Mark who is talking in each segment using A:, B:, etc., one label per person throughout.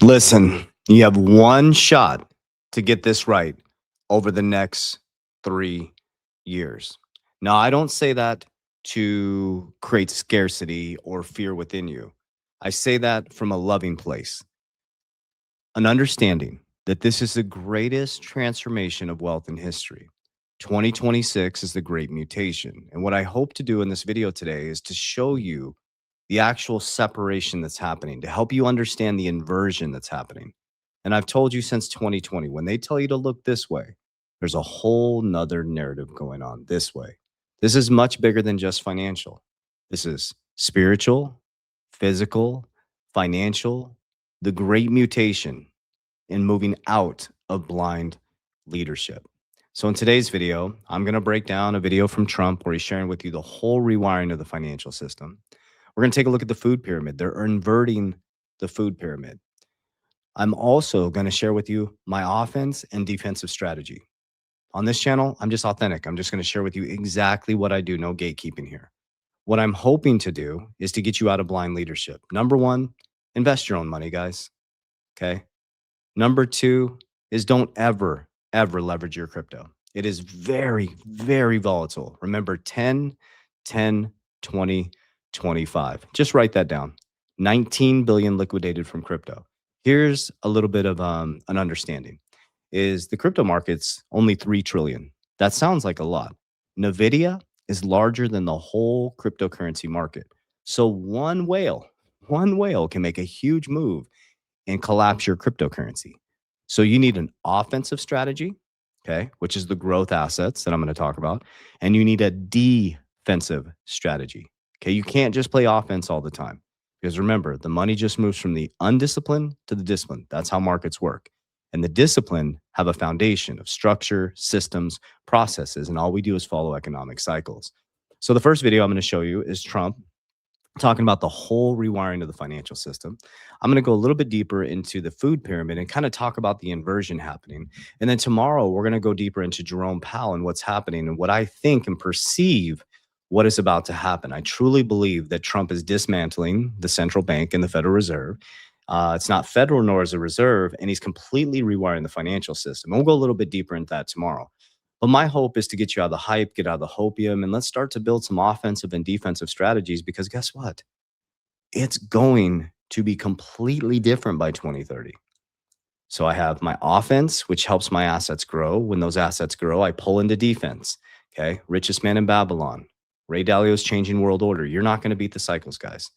A: Listen, you have one shot to get this right over the next 3 years. Now, I don't say that to create scarcity or fear within you. I say that from a loving place, an understanding that this is the greatest transformation of wealth in history. 2026 is the great mutation. And what I hope to do in this video today is to show you the actual separation that's happening, to help you understand the inversion that's happening. And I've told you since 2020, when they tell you to look this way, there's a whole nother narrative going on this way. This is much bigger than just financial. This is spiritual, physical, financial, the great mutation in moving out of blind leadership. So in today's video, I'm going to break down a video from Trump where he's sharing with you the whole rewiring of the financial system. We're going to take a look at the food pyramid. They're inverting the food pyramid. I'm also going to share with you my offense and defensive strategy. On this channel, I'm just authentic. I'm just going to share with you exactly what I do. No gatekeeping here. What I'm hoping to do is to get you out of blind leadership. Number one, invest your own money, guys. Okay. Number two is don't ever leverage your crypto. It is very, very volatile. Remember 10, 10, 20, 25. Just write that down. 19 billion liquidated from crypto. Here's a little bit of an understanding is the crypto market's only 3 trillion. That sounds like a lot. NVIDIA is larger than the whole cryptocurrency market. So one whale can make a huge move and collapse your cryptocurrency. So you need an offensive strategy, okay, which is the growth assets that I'm going to talk about. And you need a defensive strategy. Okay, you can't just play offense all the time because remember, the money just moves from the undisciplined to the disciplined. That's how markets work. And the disciplined have a foundation of structure, systems, processes, and all we do is follow economic cycles. So the first video I'm going to show you is Trump talking about the whole rewiring of the financial system. I'm going to go a little bit deeper into the food pyramid and kind of talk about the inversion happening. And then tomorrow, we're going to go deeper into Jerome Powell and what's happening and what I think and perceive what is about to happen. I truly believe that Trump is dismantling the central bank and the Federal Reserve. It's not federal nor is a reserve, and he's completely rewiring the financial system. And we'll go a little bit deeper into that tomorrow. But my hope is to get you out of the hype, get out of the hopium, and let's start to build some offensive and defensive strategies because guess what? It's going to be completely different by 2030. So I have my offense, which helps my assets grow. When those assets grow, I pull into defense. Okay. Richest man in Babylon. Ray Dalio's changing world order. You're not going to beat the cycles, guys.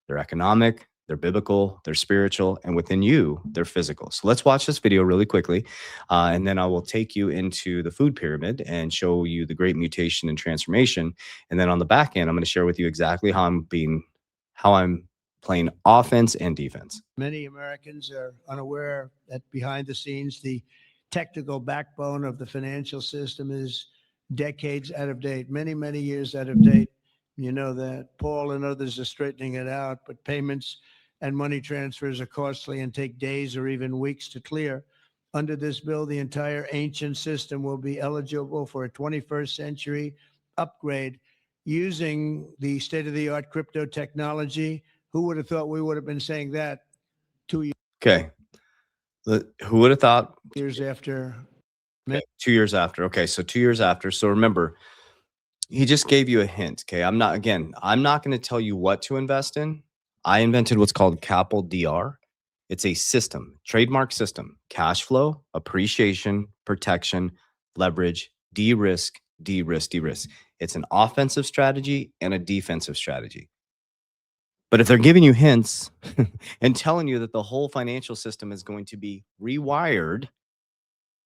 A: They're economic. They're biblical, they're spiritual, and within you, they're physical. So let's watch this video really quickly, and then I will take you into the food pyramid and show you the great mutation and transformation. And then on the back end, I'm going to share with you exactly how I'm playing offense and defense.
B: Many Americans are unaware that behind the scenes, the technical backbone of the financial system is decades out of date, many, many years out of date. You know that Paul and others are straightening it out, but payments and money transfers are costly and take days or even weeks to clear. Under this bill, the entire ancient system will be eligible for a 21st century upgrade using the state-of-the-art crypto technology. Who would have thought we would have been saying that 2 years?
A: Okay. Who would have thought?
B: Years after.
A: Okay. 2 years after. Okay, so 2 years after. So remember, he just gave you a hint. Okay, I'm not going to tell you what to invest in. I invented what's called Capital DR. It's a system, trademark system, cash flow, appreciation, protection, leverage, de-risk, de-risk, de-risk. It's an offensive strategy and a defensive strategy. But if they're giving you hints and telling you that the whole financial system is going to be rewired,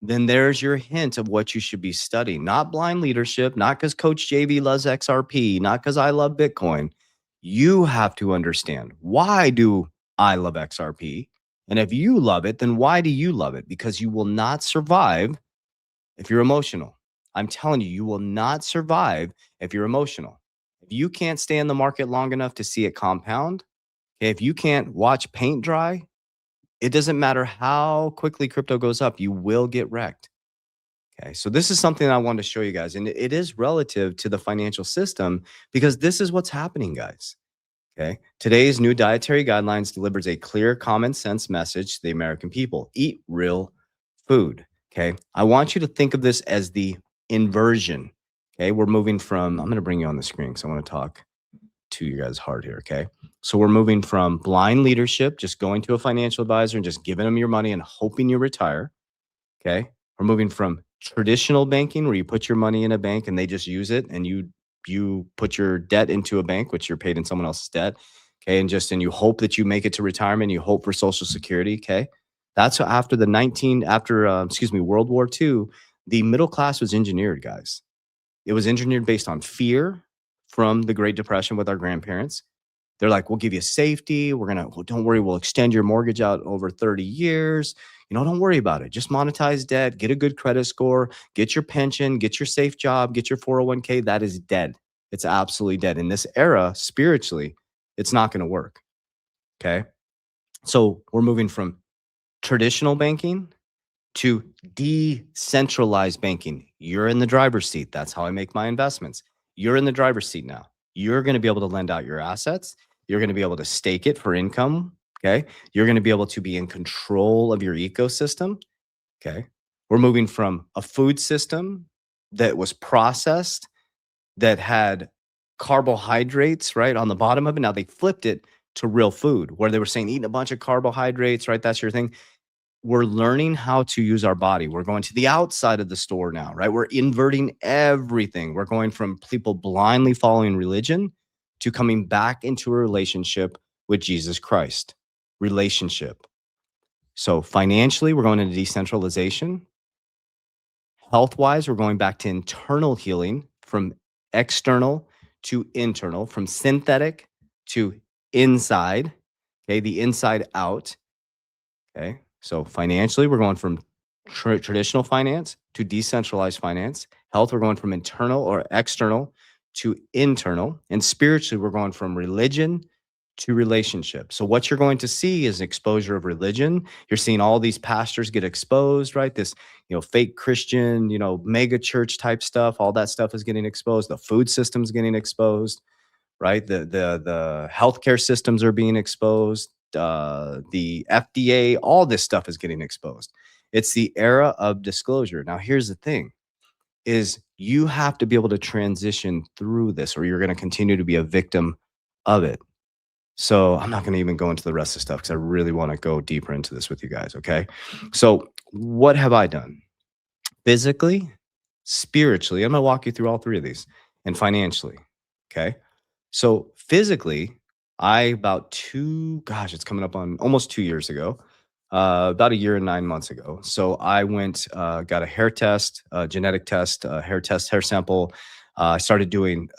A: then there's your hint of what you should be studying. Not blind leadership, not because Coach JV loves XRP, not because I love Bitcoin. You have to understand, why do I love XRP? And if you love it, then why do you love it? Because you will not survive if you're emotional. I'm telling you, you will not survive if you're emotional. If you can't stay in the market long enough to see it compound, if you can't watch paint dry, it doesn't matter how quickly crypto goes up, you will get wrecked. Okay, so this is something I wanted to show you guys, and it is relative to the financial system because this is what's happening, guys. Okay. Today's new dietary guidelines delivers a clear, common sense message to the American people. Eat real food. Okay. I want you to think of this as the inversion. Okay. We're moving from, I'm going to bring you on the screen because I want to talk to you guys hard here. Okay. So we're moving from blind leadership, just going to a financial advisor and just giving them your money and hoping you retire. Okay. We're moving from traditional banking where you put your money in a bank and they just use it and you put your debt into a bank, which you're paid in someone else's debt. Okay. And you hope that you make it to retirement. You hope for Social Security. Okay. That's after World War II, the middle class was engineered, guys. It was engineered based on fear from the Great Depression with our grandparents. They're like, we'll give you safety. Don't worry, we'll extend your mortgage out over 30 years. Don't worry about it. Just monetize debt, get a good credit score, get your pension, get your safe job, get your 401k. That is dead. It's absolutely dead. In this era, spiritually, it's not going to work. Okay. So we're moving from traditional banking to decentralized banking. You're in the driver's seat. That's how I make my investments. You're in the driver's seat now. You're going to be able to lend out your assets. You're going to be able to stake it for income. Okay. You're going to be able to be in control of your ecosystem. Okay. We're moving from a food system that was processed, that had carbohydrates, right, on the bottom of it. Now they flipped it to real food where they were saying eating a bunch of carbohydrates, right? That's your thing. We're learning how to use our body. We're going to the outside of the store now, right? We're inverting everything. We're going from people blindly following religion to coming back into a relationship with Jesus Christ. Relationship. So financially, we're going into decentralization. Health-wise, we're going back to internal healing, from external to internal, from synthetic to inside, okay, the inside out, okay? So financially, we're going from traditional finance to decentralized finance. Health, we're going from internal or external to internal. And spiritually, we're going from religion to relationship. So what you're going to see is exposure of religion. You're seeing all these pastors get exposed, right? This, fake Christian, mega church type stuff, all that stuff is getting exposed. The food system's getting exposed, right? The healthcare systems are being exposed. The FDA, all this stuff is getting exposed. It's the era of disclosure. Now, here's the thing is you have to be able to transition through this or you're going to continue to be a victim of it. So I'm not going to even go into the rest of the stuff because I really want to go deeper into this with you guys. Okay. So what have I done? Physically, spiritually, I'm going to walk you through all three of these, and financially. Okay. So physically, it's coming up on almost 2 years ago, about a year and 9 months ago. So I went, got a hair test, genetic test, hair test, hair sample. I started doing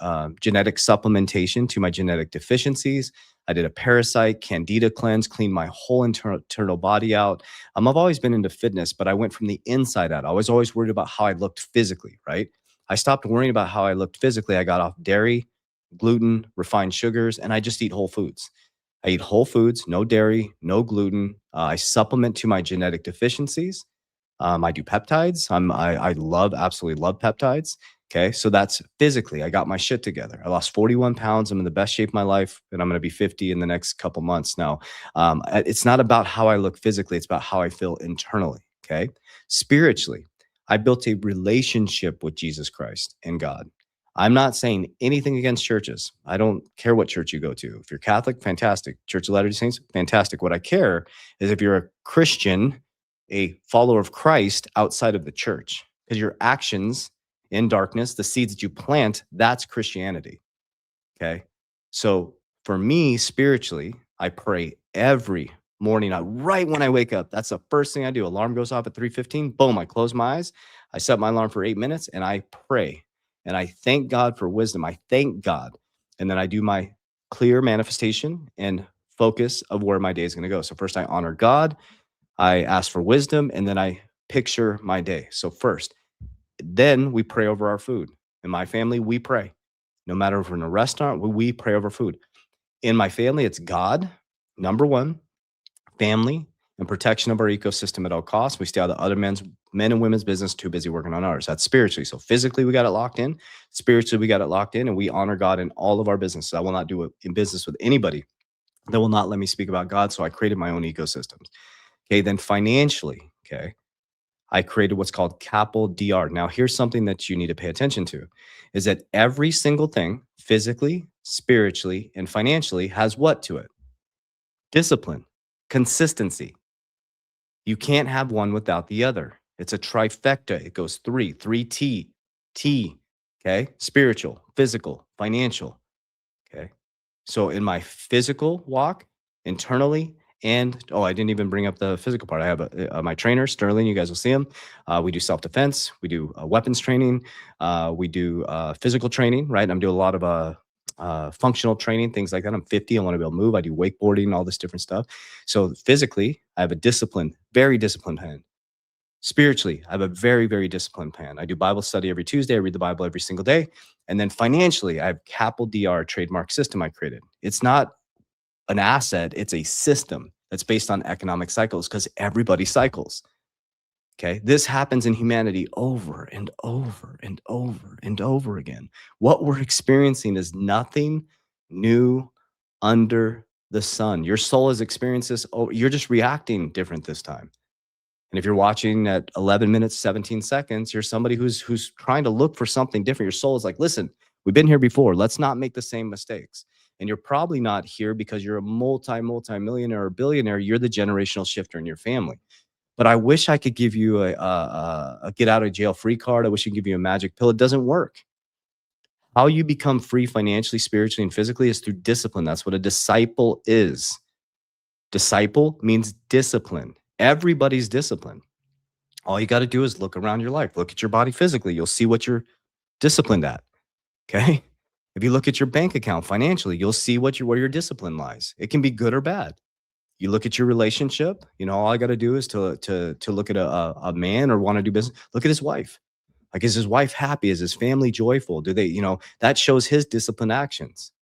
A: genetic supplementation to my genetic deficiencies. I did a parasite candida cleanse, cleaned my whole internal body out. I've always been into fitness, but I went from the inside out. I was always worried about how I looked physically, right? I stopped worrying about how I looked physically. I got off dairy, gluten, refined sugars, and I just eat whole foods. I eat whole foods, no dairy, no gluten. I supplement to my genetic deficiencies. I do peptides. Absolutely love peptides. Okay. So that's physically, I got my shit together. I lost 41 pounds. I'm in the best shape of my life, and I'm going to be 50 in the next couple months. Now, it's not about how I look physically. It's about how I feel internally. Okay. Spiritually, I built a relationship with Jesus Christ and God. I'm not saying anything against churches. I don't care what church you go to. If you're Catholic, fantastic. Church of Latter-day Saints, fantastic. What I care is if you're a Christian, a follower of Christ outside of the church, because your actions in darkness, the seeds that you plant, that's Christianity. Okay. So for me, spiritually, I pray every morning, right when I wake up. That's the first thing I do. Alarm goes off at 3:15. Boom, I close my eyes. I set my alarm for 8 minutes and I pray. And I thank God for wisdom. I thank God. And then I do my clear manifestation and focus of where my day is going to go. So first I honor God. I ask for wisdom, and then I picture my day. So first, then we pray over our food. In my family, we pray. No matter if we're in a restaurant, we pray over food. In my family, it's God, number one, family, and protection of our ecosystem at all costs. We stay out of other men and women's business, too busy working on ours. That's spiritually. So physically, we got it locked in. Spiritually, we got it locked in, and we honor God in all of our businesses. I will not do it in business with anybody that will not let me speak about God. So I created my own ecosystems. Okay, then financially, okay, I created what's called capital DR. Now, here's something that you need to pay attention to, is that every single thing, physically, spiritually, and financially, has what to it? Discipline, consistency. You can't have one without the other. It's a trifecta. It goes three T, okay? Spiritual, physical, financial, okay? So in my physical walk, internally, and I didn't even bring up the physical part. I have my trainer, Sterling. You guys will see him. We do self-defense. We do weapons training. We do physical training, right? I'm doing a lot of functional training, things like that. I'm 50. I want to be able to move. I do wakeboarding, all this different stuff. So physically, I have a disciplined, very disciplined hand. Spiritually, I have a very, very disciplined plan. I do Bible study every Tuesday. I read the Bible every single day. And then financially, I have capital DR trademark system I created. It's not an asset, it's a system that's based on economic cycles because everybody cycles. Okay. This happens in humanity over and over and over and over again. What we're experiencing is nothing new under the sun. Your soul has experienced this. Oh, you're just reacting different this time. And if you're watching at 11 minutes, 17 seconds, you're somebody who's trying to look for something different. Your soul is like, listen, we've been here before. Let's not make the same mistakes. And you're probably not here because you're a multi-millionaire or billionaire. You're the generational shifter in your family. But I wish I could give you a get out of jail free card. I wish I could give you a magic pill. It doesn't work. How you become free financially, spiritually, and physically is through discipline. That's what a disciple is. Disciple means discipline. Everybody's disciplined. All you got to do is look around your life. Look at your body physically. You'll see what you're disciplined at. Okay. If you look at your bank account financially, you'll see where your discipline lies. It can be good or bad. You look at your relationship, all I got to do is to look at a man or want to do business. Look at his wife. Like, is his wife happy? Is his family joyful? Do they, that shows his disciplined actions,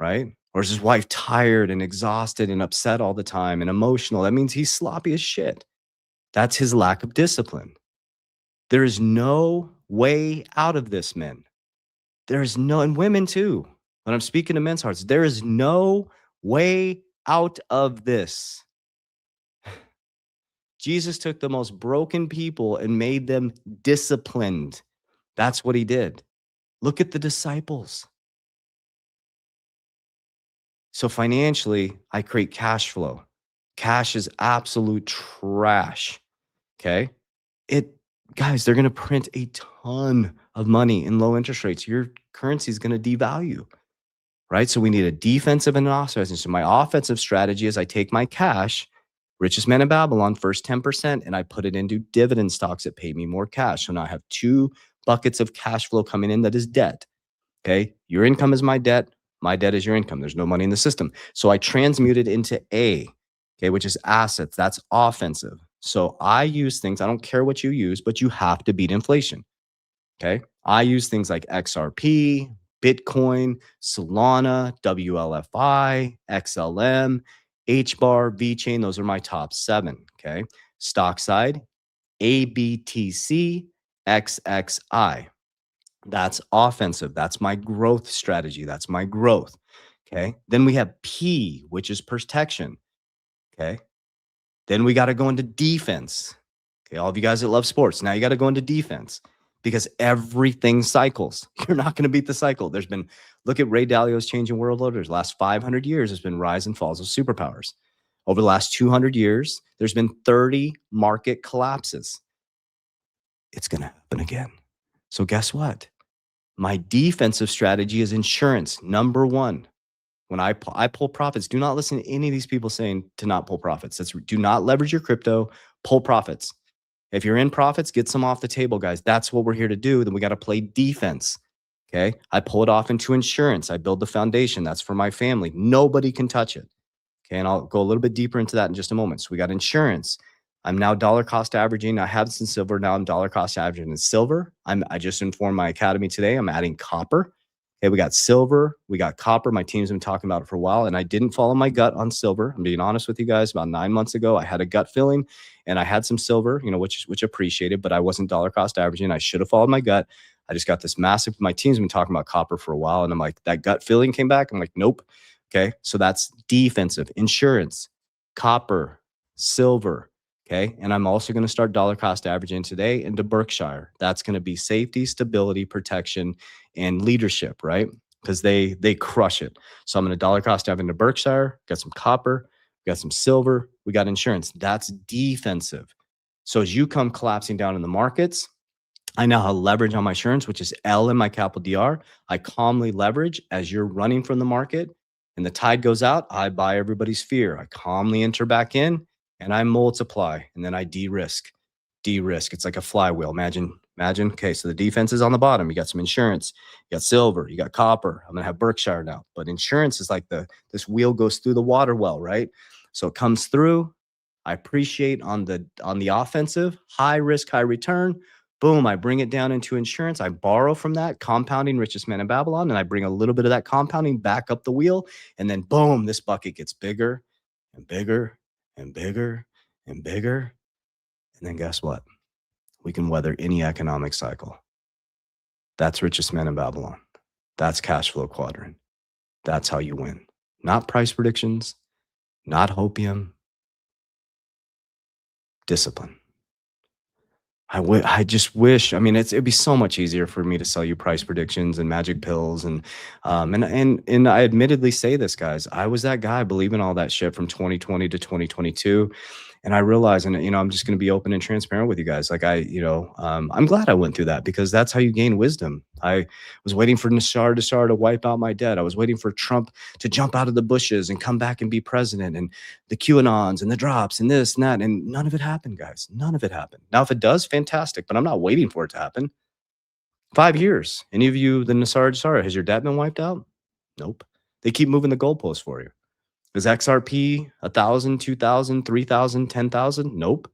A: right? Or is his wife tired and exhausted and upset all the time and emotional? That means he's sloppy as shit. That's his lack of discipline. There is no way out of this, men. There is no, and women too. When I'm speaking to men's hearts, there is no way out of this. Jesus took the most broken people and made them disciplined. That's what he did. Look at the disciples. So financially, I create cash flow. Cash is absolute trash. Okay. Guys, they're going to print a ton of money in low interest rates. Your currency is going to devalue, right? So we need a defensive and an offensive. So my offensive strategy is I take my cash, richest man in Babylon, first 10%, and I put it into dividend stocks that pay me more cash. So now I have two buckets of cash flow coming in that is debt. Okay. Your income is my debt. My debt is your income. There's no money in the system. So I transmute it into A, okay, which is assets. That's offensive. So I use things, I don't care what you use, but you have to beat inflation. Okay. I use things like XRP, Bitcoin, Solana, WLFI, XLM, HBAR, VChain. Those are my top 7. Okay. Stock side, ABTC, XXI. That's offensive. That's my growth strategy. That's my growth. Okay. Then we have P, which is protection. Okay. Then we got to go into defense. Okay. All of you guys that love sports, now you got to go into defense because everything cycles. You're not going to beat the cycle. Look at Ray Dalio's Changing World Orders. Last 500 years, there's been rise and falls of superpowers. Over the last 200 years, there's been 30 market collapses. It's going to happen again. So guess what? My defensive strategy is insurance. Number 1. When I pull profits, do not listen to any of these people saying to not pull profits. Do not leverage your crypto, pull profits. If you're in profits, get some off the table, guys. That's what we're here to do. Then we got to play defense. Okay. I pull it off into insurance. I build the foundation. That's for my family. Nobody can touch it. Okay. And I'll go a little bit deeper into that in just a moment. So we got insurance. I'm now dollar cost averaging. I have this in silver. Now I'm dollar cost averaging in silver. I just informed my academy today. I'm adding copper. Okay, we got silver, we got copper. My team's been talking about it for a while, and I didn't follow my gut on silver. I'm being honest with you guys. About 9 months ago, I had a gut feeling, and I had some silver, which appreciated, but I wasn't dollar cost averaging. I should have followed my gut. I just got this massive. My team's been talking about copper for a while, and I'm like, that gut feeling came back. I'm like, nope. Okay, so that's defensive. Insurance, copper, silver. Okay, and I'm also going to start dollar cost averaging today into Berkshire. That's going to be safety, stability, protection, and leadership, right? Because they crush it. So I'm going to dollar cost average into Berkshire. Got some copper, got some silver, we got insurance. That's defensive. So as you come collapsing down in the markets, I now have leverage on my insurance, which is L in my capital DR. I calmly leverage as you're running from the market and the tide goes out. I buy everybody's fear. I calmly enter back in and I multiply and then I de-risk. It's like a flywheel. Imagine. Okay, so the defense is on the bottom. You got some insurance, you got silver, you got copper. I'm gonna have Berkshire now, but insurance is like this wheel goes through the water well, right? So it comes through. I appreciate on the offensive, high risk, high return. Boom, I bring it down into insurance. I borrow from that, compounding richest man in Babylon, and I bring a little bit of that compounding back up the wheel. And then boom, this bucket gets bigger and bigger and bigger and bigger. And then guess what? We can weather any economic cycle. That's richest man in Babylon. That's cash flow quadrant. That's how you win. Not price predictions, not hopium, discipline. I just wish, I mean, it'd be so much easier for me to sell you price predictions and magic pills. And I admittedly say this, guys, I was that guy believing all that shit from 2020 to 2022. And I realized, and I'm just going to be open and transparent with you guys. Like I'm glad I went through that because that's how you gain wisdom. I was waiting for Nashar to wipe out my debt. I was waiting for Trump to jump out of the bushes and come back and be president, and the QAnons and the drops and this and that. And none of it happened, guys. None of it happened. Now, if it does, fantastic, but I'm not waiting for it to happen. 5 years. Any of you, the Nassar, has your debt been wiped out? Nope. They keep moving the goalposts for you. Is XRP 1,000, 2,000, 3,000, 10,000? Nope.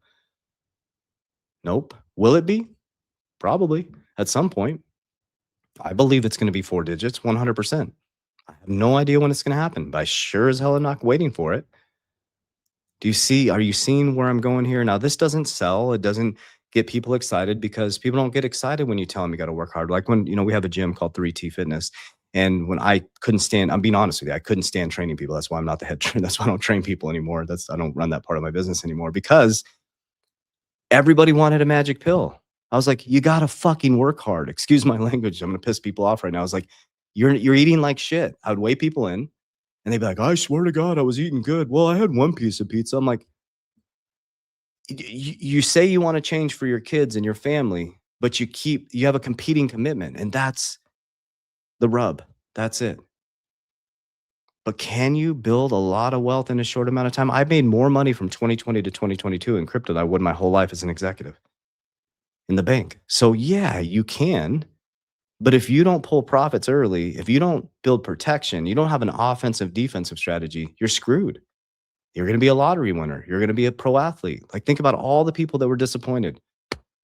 A: Will it be? Probably at some point. I believe it's going to be 4 digits, 100%. I have no idea when it's going to happen, but I sure as hell am not waiting for it. Are you seeing where I'm going here? Now, this doesn't sell. It doesn't get people excited because people don't get excited when you tell them you got to work hard. Like when, we have a gym called 3T Fitness. And when I couldn't stand, I'm being honest with you, I couldn't stand training people. That's why I'm not the head trainer. That's why I don't train people anymore. I don't run that part of my business anymore because everybody wanted a magic pill. I was like, you got to fucking work hard. Excuse my language. I'm going to piss people off right now. I was like, you're eating like shit. I would weigh people in and they'd be like, I swear to God, I was eating good. Well, I had one piece of pizza. I'm like, you say you want to change for your kids and your family, but you have a competing commitment, and that's the rub. That's it. But can you build a lot of wealth in a short amount of time? I made more money from 2020 to 2022 in crypto than I would my whole life as an executive in the bank. So yeah, you can. But if you don't pull profits early, if you don't build protection, you don't have an offensive defensive strategy, you're screwed. You're going to be a lottery winner. You're going to be a pro athlete. Like, think about all the people that were disappointed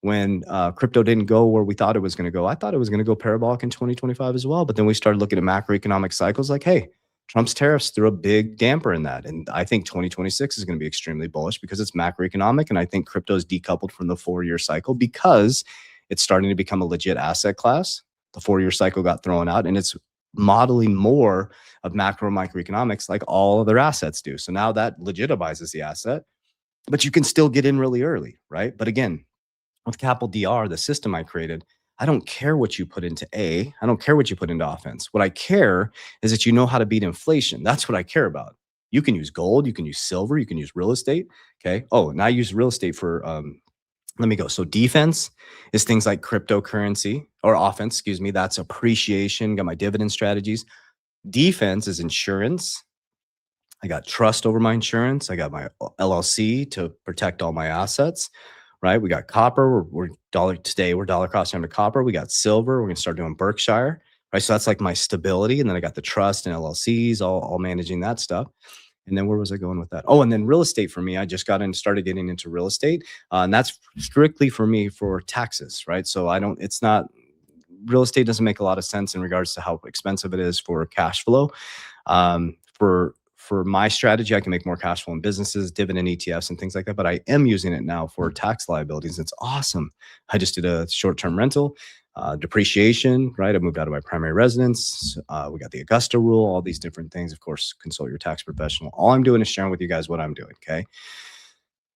A: when crypto didn't go where we thought it was going to go. I thought it was going to go parabolic in 2025 as well. But then we started looking at macroeconomic cycles like, hey, Trump's tariffs threw a big damper in that. And I think 2026 is going to be extremely bullish because it's macroeconomic. And I think crypto is decoupled from the 4-year cycle because it's starting to become a legit asset class. The 4-year cycle got thrown out and it's modeling more of macro microeconomics like all other assets do. So now that legitimizes the asset, but you can still get in really early, right? But again, with capital DR, the system I created, I don't care what you put into I don't care what you put into offense. What I care is that you know how to beat inflation. That's what I care about. You can use gold, you can use silver, you can use real estate. Okay. Oh, and I use real estate for let me go. So defense is things like cryptocurrency, or offense, excuse me. That's appreciation. Got my dividend strategies. Defense is insurance. I got trust over my insurance. I got my LLC to protect all my assets, right? We got copper. We're dollar cost under copper. We got silver. We're going to start doing Berkshire, right? So that's like my stability. And then I got the trust and LLCs, all managing that stuff. And then where was I going with that? Oh, and then real estate for me, I just started getting into real estate. And that's strictly for me for taxes, right? So it's not real estate doesn't make a lot of sense in regards to how expensive it is for cash flow. For my strategy, I can make more cash flow in businesses, dividend ETFs, and things like that. But I am using it now for tax liabilities. It's awesome. I just did a short-term rental, depreciation, right? I moved out of my primary residence. We got the Augusta rule, all these different things. Of course, consult your tax professional. All I'm doing is sharing with you guys what I'm doing, okay?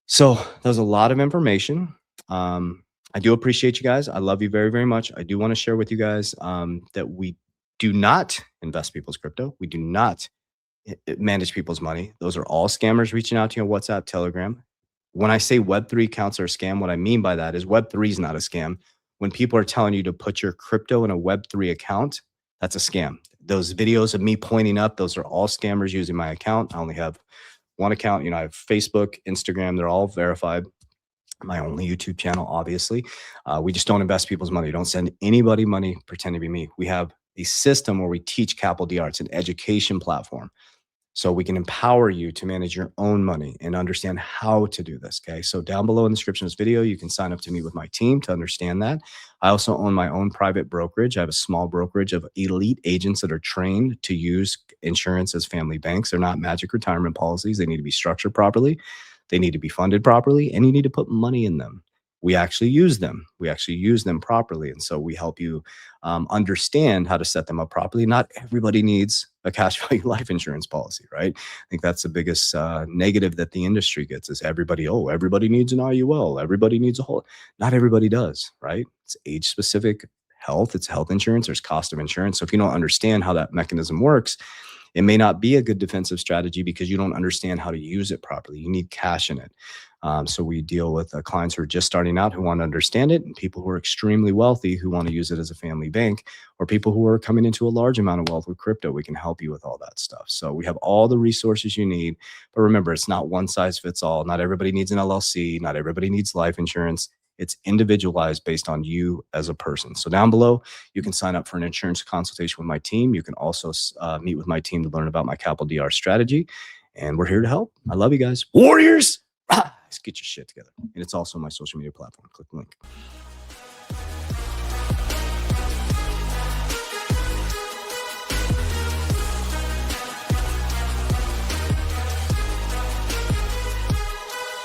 A: So there's a lot of information. I do appreciate you guys. I love you very, very much. I do want to share with you guys that we do not invest people's crypto. We do not manage people's money. Those are all scammers reaching out to you on WhatsApp, Telegram. When I say Web3 accounts are a scam, what I mean by that is Web3 is not a scam. When people are telling you to put your crypto in a Web3 account, that's a scam. Those videos of me pointing up, those are all scammers using my account. I only have one account. I have Facebook, Instagram, they're all verified. My only YouTube channel, obviously. We just don't invest people's money. Don't send anybody money, pretend to be me. We have a system where we teach capital DR. It's an education platform. So we can empower you to manage your own money and understand how to do this, okay? So down below in the description of this video, you can sign up to meet with my team to understand that. I also own my own private brokerage. I have a small brokerage of elite agents that are trained to use insurance as family banks. They're not magic retirement policies. They need to be structured properly. They need to be funded properly, and you need to put money in them. We actually use them. We actually use them properly. And so we help you understand how to set them up properly. Not everybody needs a cash value life insurance policy, right? I think that's the biggest negative that the industry gets is everybody needs an IUL. Everybody needs a whole. Not everybody does, right? It's age specific health. It's health insurance. There's cost of insurance. So if you don't understand how that mechanism works, it may not be a good defensive strategy because you don't understand how to use it properly. You need cash in it. So we deal with clients who are just starting out who want to understand it, and people who are extremely wealthy who want to use it as a family bank, or people who are coming into a large amount of wealth with crypto. We can help you with all that stuff. So we have all the resources you need. But remember, it's not one size fits all. Not everybody needs an LLC. Not everybody needs life insurance. It's individualized based on you as a person. So down below, you can sign up for an insurance consultation with my team. You can also meet with my team to learn about my capital DR strategy. And we're here to help. I love you guys. Warriors! Let's get your shit together. And it's also my social media platform. Click the link.